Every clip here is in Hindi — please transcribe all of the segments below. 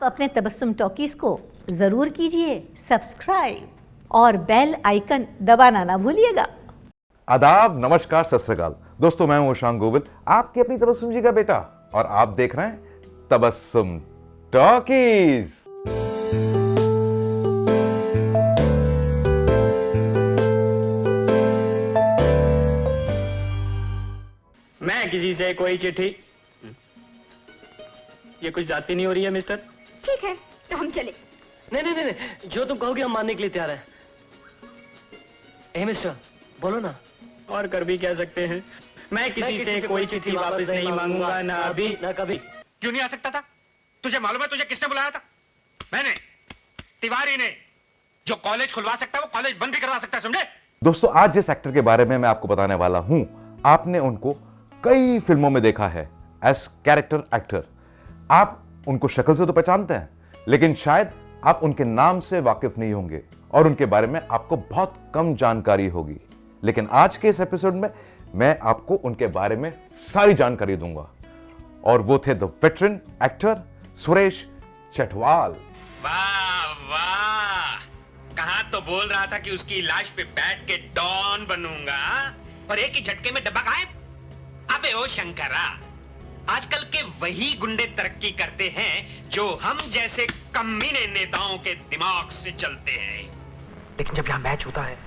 अपने तबस्सुम टॉकीज को जरूर कीजिए सब्सक्राइब और बेल आइकन दबाना ना भूलिएगा। आदाब, नमस्कार, सत श्री अकाल। दोस्तों, मैं हूं शांग गोविल, आपकी अपनी तबस्सुम जी का बेटा, और आप देख रहे हैं तबस्सुम टॉकीज। मैं किसी से कोई चिट्ठी, ये कुछ जाती नहीं हो रही है मिस्टर। ठीक है तो हम चले। नहीं, जो तुम कहोगे हम मानने के लिए तैयार हैं। ए मिस्टर, बोलो ना। और कर भी क्या सकते हैं। मैं किसी से कोई चिट्ठी वापस नहीं मांगूंगा, ना अभी ना कभी। क्यों नहीं आ सकता था? तुझे मालूम है तुझे किसने बुलाया था? मैंने, तिवारी ने। जो कॉलेज खुलवा सकता है वो कॉलेज बंद भी करवा सकता है, समझे? दोस्तों, आज जिस एक्टर के बारे में मैं आपको बताने वाला हूं, आपने उनको कई फिल्मों में देखा है एज कैरेक्टर एक्टर। आप उनको शक्ल से तो पहचानते हैं, लेकिन शायद आप उनके नाम से वाकिफ नहीं होंगे और उनके बारे में आपको बहुत कम जानकारी होगी। लेकिन आज के इस एपिसोड में मैं आपको उनके बारे में सारी जानकारी दूंगा, और वो थे the veteran actor Suresh Chatwal. वाह वाह, कहाँ तो बोल रहा था कि उसकी लाश पे बैठ के डॉन बनूंगा, और एक ही झटके में डब्बा गायब। अबे ओ शंकरा, आजकल के वही गुंडे तरक्की करते हैं जो हम जैसे कमीने नेताओं के दिमाग से चलते हैं। लेकिन जब यहां मैच होता है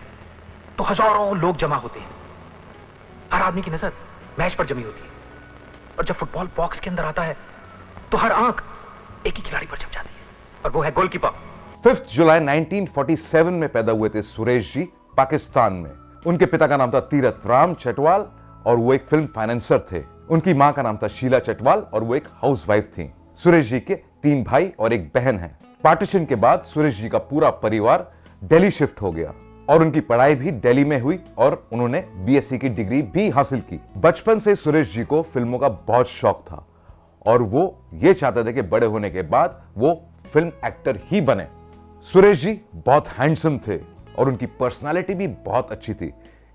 तो हजारों लोग जमा होते हैं। हर आदमी की नजर मैच पर जमी होती है, और जब फुटबॉल बॉक्स के अंदर आता है तो हर आंख एक ही खिलाड़ी पर जम जाती है, और वो है गोलकीपर। 5 जुलाई 1947 में पैदा हुए थे सुरेश जी पाकिस्तान में। उनके पिता का नाम था तीरथ राम चटवाल और वो एक फिल्म फाइनेंसर थे। उनकी मां का नाम था शीला चटवाल और वो एक हाउसवाइफ थी। सुरेश जी के 3 भाई और एक बहन है। पार्टीशन के बाद सुरेश जी का पूरा परिवार दिल्ली शिफ्ट हो गया और उनकी पढ़ाई भी दिल्ली में हुई और उन्होंने बीएससी की डिग्री भी हासिल की। बचपन से सुरेश जी को फिल्मों का बहुत शौक था और वो ये चाहते थे कि बड़े होने के बाद वो फिल्म एक्टर ही बने। सुरेश जी बहुत हैंडसम थे और उनकी पर्सनालिटी भी बहुत अच्छी थी,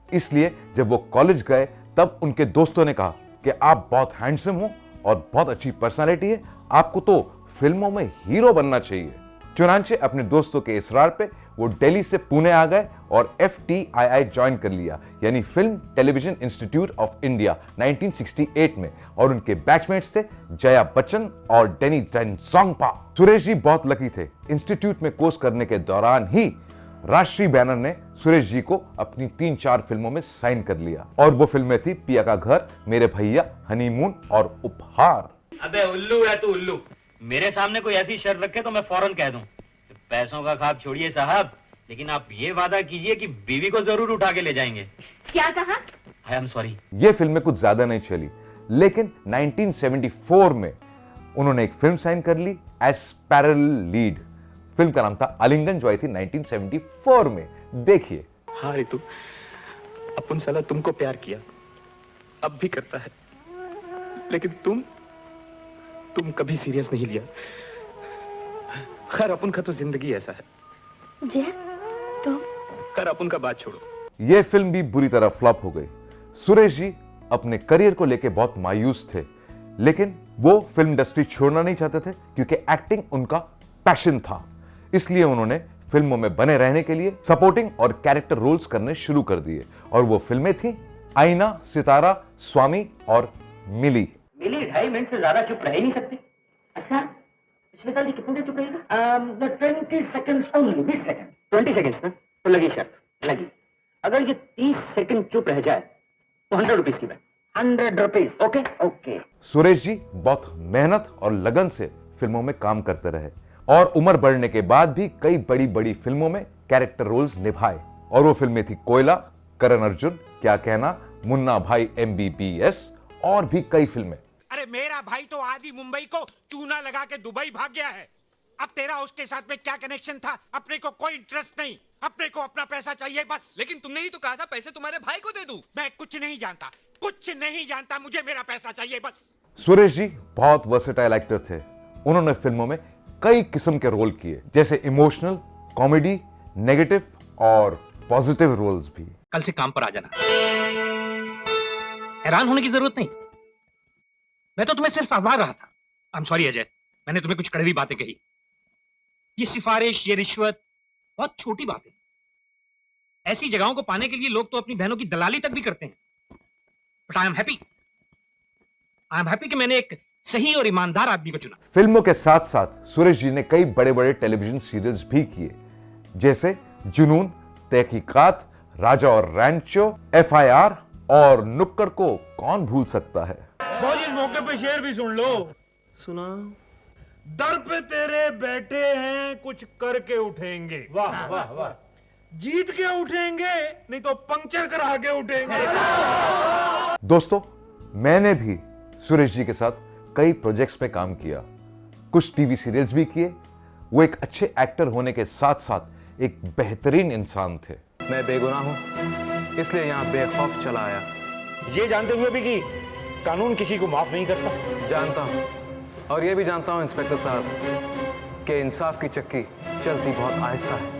इसलिए जब वो कॉलेज गए तब उनके दोस्तों ने कहा कि आप बहुत हैंडसम हो और बहुत अच्छी पर्सनालिटी है, आपको तो फिल्मों में हीरो बनना चाहिए। चुनांचे अपने दोस्तों के इसरार पे वो दिल्ली से पुणे आ गए और FTII ज्वाइन कर लिया, यानी film television institute of India 1968 में, और उनके बैचमेट्स थे जया बच्चन और डेनी डेनसोंगपा। सुरेश जी बहुत लकी थे। इंस्टीट्यूट में कोर्स करने के दौरान ही राष्ट्रीय बैनर ने सुरेश जी को अपनी 3-4 फिल्मों में साइन कर लिया, और वो फिल्में थी पिया का घर, मेरे भैया, हनीमून और उपहार। अबे उल्लू है तू उल्लू। मेरे सामने कोई ऐसी शर्त रखे तो मैं फौरन कह दूं। पैसों का ख्वाब छोड़िए साहब, लेकिन आप ये वादा कीजिए कि बीवी को जरूर उठा के ले जाएंगे। क्या कहा? I am sorry. ये फिल्में कुछ ज्यादा नहीं चली, लेकिन 1974 में उन्होंने एक फिल्म साइन कर ली एज पैरेलल लीड। फिल्म का नाम था आलिंगन, जो आई थी 1974 में। देखिए। हाँ रितु, अपन साला तुमको प्यार किया, अब भी करता है, लेकिन तुम कभी सीरियस नहीं लिया। खैर अपन का तो जिंदगी ऐसा है। जी तो खैर अपन का बात छोड़ो। यह फिल्म भी बुरी तरह फ्लॉप हो गई। सुरेश जी अपने करियर को लेकर बहुत मायूस थे, लेकिन वो फिल्म इंडस्ट्री छोड़ना नहीं चाहते थे क्योंकि एक्टिंग उनका पैशन था। इसलिए उन्होंने फिल्मों में बने रहने के लिए सपोर्टिंग और कैरेक्टर रोल्स करने शुरू कर दिए, और वो फिल्में थी आईना, सितारा, स्वामी और मिली। मिली 2.5 मिनट से ज्यादा चुप रह ही नहीं सकती। अच्छा, पिछले साल कितने देर चुप रहेगा? 20 सेकंड्स ओनली, 20 सेकंड। 20 सेकंड्स ना? तो लगी शर्त, लगी। अगर ये 30 सेकंड चुप रह जाए तो 100 रुपीज की बात। 100 rupees, okay okay. Suresh ji बहुत मेहनत और लगन से फिल्मों में काम करते रहे और उम्र बढ़ने के बाद भी कई बड़ी बड़ी फिल्मों में कैरेक्टर रोल्स निभाए, और वो फिल्में थी कोयला, करण अर्जुन, क्या कहना, मुन्ना भाई MBBS और भी कई फिल्में। अरे मेरा भाई तो आदि मुंबई को चूना लगा के दुबई भाग गया है। अब तेरा उसके साथ में क्या कनेक्शन था? अपने को कोई इंटरेस्ट नहीं, अपने को अपना पैसा चाहिए बस। लेकिन तुमने ही तो कहा था पैसे तुम्हारे भाई को दे दूं। मैं कुछ नहीं जानता, कुछ नहीं जानता, मुझे मेरा पैसा चाहिए बस। सुरेश जी बहुत वर्सेटाइल एक्टर थे। उन्होंने फिल्मों में कई किस्म के रोल किए, जैसे इमोशनल, कॉमेडी, नेगेटिव और पॉजिटिव रोल्स भी। कल से काम पर आ जाना। हैरान होने की जरूरत नहीं, मैं तो तुम्हें सिर्फ आजमा रहा था। आई एम सॉरी अजय, मैंने तुम्हें कुछ कड़वी बातें कही। ये सिफारिश, ये रिश्वत बहुत छोटी बात है। ऐसी जगहों को पाने के लिए लोग तो अपनी बहनों की दलाली तक भी करते हैं। बट आई एम हैप्पी कि मैंने एक सही और ईमानदार आदमी को चुना। फिल्मों के साथ साथ सुरेश जी ने कई बड़े बड़े टेलीविजन सीरियल्स भी किए, जैसे जुनून, तहकीकात, राजा और रैंचो, FIR और नुक्कड़ को कौन भूल सकता है। इस मौके पे शेर भी सुन लो। सुना, दर पे तेरे बैठे हैं, कुछ करके उठेंगे। वाह वाह वाह। जीत के उठेंगे, नहीं तो पंक्चर करा के उठेंगे। दोस्तों, मैंने भी सुरेश जी के साथ कई प्रोजेक्ट्स में काम किया, कुछ टीवी सीरियल्स भी किए। वो एक अच्छे एक्टर होने के साथ साथ एक बेहतरीन इंसान थे। मैं बेगुनाह हूं, इसलिए यहां बेखौफ चला आया। ये जानते हुए भी कि कानून किसी को माफ नहीं करता। जानता हूं, और ये भी जानता हूं इंस्पेक्टर साहब कि इंसाफ की चक्की चलती बहुत आहिस्ता है,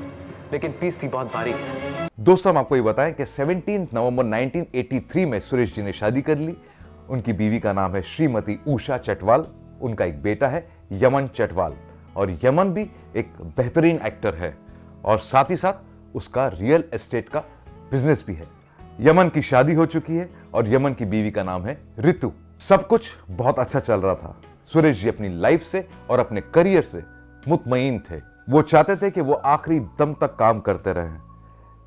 लेकिन पीसती बहुत बारीक है। दोस्तों, हम आपको ये बताएं कि 17 नवंबर 1983 में सुरेश जी ने शादी कर ली। उनकी बीवी का नाम है श्रीमती उषा चटवाल। उनका एक बेटा है यमन चटवाल, और यमन भी एक बेहतरीन एक्टर है, और साथ ही साथ उसका रियल एस्टेट का बिजनेस भी है। यमन की शादी हो चुकी है और यमन की बीवी का नाम है ऋतु। सब कुछ बहुत अच्छा चल रहा था। सुरेश जी अपनी लाइफ से और अपने करियर से मुतमईन थे। वो चाहते थे कि वो आखिरी दम तक काम करते रहें,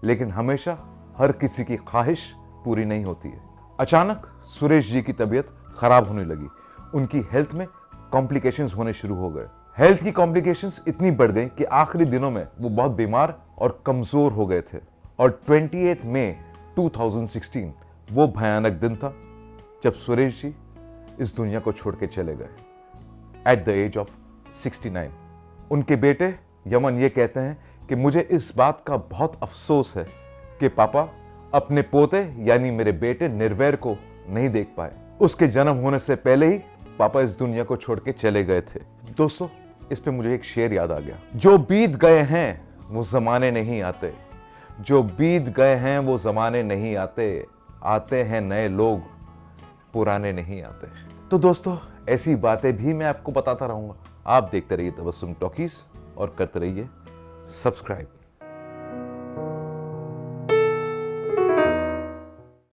लेकिन हमेशा हर किसी की ख्वाहिश पूरी नहीं होती है। अचानक सुरेश जी की तबीयत खराब होने लगी। उनकी हेल्थ में कॉम्प्लिकेशंस होने शुरू हो गए। हेल्थ की कॉम्प्लिकेशंस इतनी बढ़ गई कि आखिरी दिनों में वो बहुत बीमार और कमजोर हो गए थे। और 28 मई 2016 वो भयानक दिन था जब सुरेश जी इस दुनिया को छोड़ के चले गए, एट द एज ऑफ 69। उनके बेटे यमन ये कहते हैं कि मुझे इस बात का बहुत अफसोस है कि पापा अपने पोते यानी मेरे बेटे निर्वैर को नहीं देख पाए। उसके जन्म होने से पहले ही पापा इस दुनिया को छोड़ के चले गए थे। दोस्तों, इस पे मुझे एक शेर याद आ गया, जो बीत गए हैं वो जमाने नहीं आते, जो बीत गए हैं वो जमाने नहीं आते, आते हैं नए लोग, पुराने नहीं आते। तो दोस्तों, ऐसी बातें भी मैं आपको बताता रहूंगा। आप देखते रहिए तबस्सुम टॉकीज और करते रहिए सब्सक्राइब।